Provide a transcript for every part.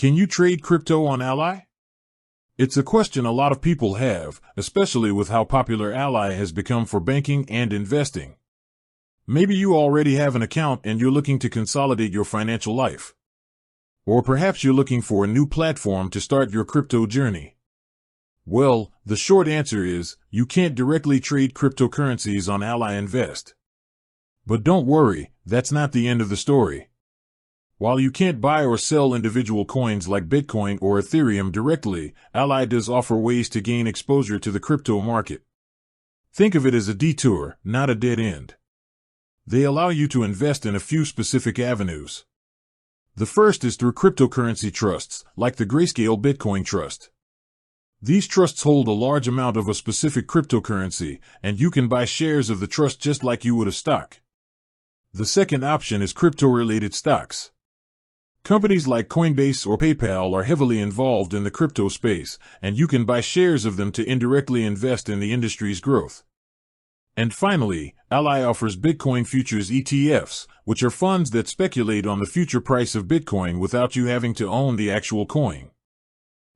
Can you trade crypto on Ally? It's a question a lot of people have, especially with how popular Ally has become for banking and investing. Maybe you already have an account and you're looking to consolidate your financial life. Or perhaps you're looking for a new platform to start your crypto journey. Well, the short answer is, you can't directly trade cryptocurrencies on Ally Invest. But don't worry, that's not the end of the story. While you can't buy or sell individual coins like Bitcoin or Ethereum directly, Ally does offer ways to gain exposure to the crypto market. Think of it as a detour, not a dead end. They allow you to invest in a few specific avenues. The first is through cryptocurrency trusts, like the Grayscale Bitcoin Trust. These trusts hold a large amount of a specific cryptocurrency, and you can buy shares of the trust just like you would a stock. The second option is crypto-related stocks. Companies like Coinbase or PayPal are heavily involved in the crypto space, and you can buy shares of them to indirectly invest in the industry's growth. And finally, Ally offers Bitcoin futures ETFs, which are funds that speculate on the future price of Bitcoin without you having to own the actual coin.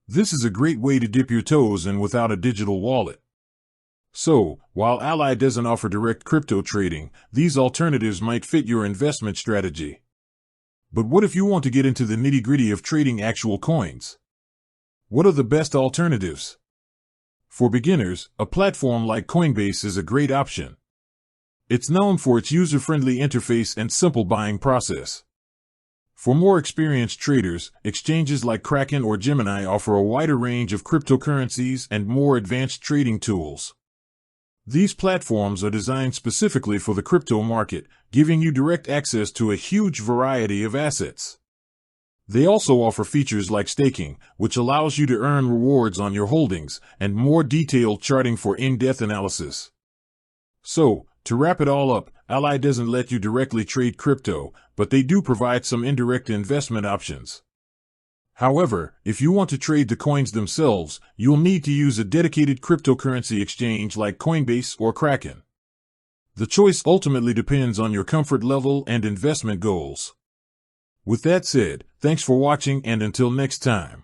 This is a great way to dip your toes in without a digital wallet. So, while Ally doesn't offer direct crypto trading, these alternatives might fit your investment strategy. But what if you want to get into the nitty-gritty of trading actual coins? What are the best alternatives? For beginners, a platform like Coinbase is a great option. It's known for its user-friendly interface and simple buying process. For more experienced traders, exchanges like Kraken or Gemini offer a wider range of cryptocurrencies and more advanced trading tools. These platforms are designed specifically for the crypto market, giving you direct access to a huge variety of assets. They also offer features like staking, which allows you to earn rewards on your holdings, and more detailed charting for in-depth analysis. So, to wrap it all up, Ally doesn't let you directly trade crypto, but they do provide some indirect investment options. However, if you want to trade the coins themselves, you'll need to use a dedicated cryptocurrency exchange like Coinbase or Kraken. The choice ultimately depends on your comfort level and investment goals. With that said, thanks for watching, and until next time.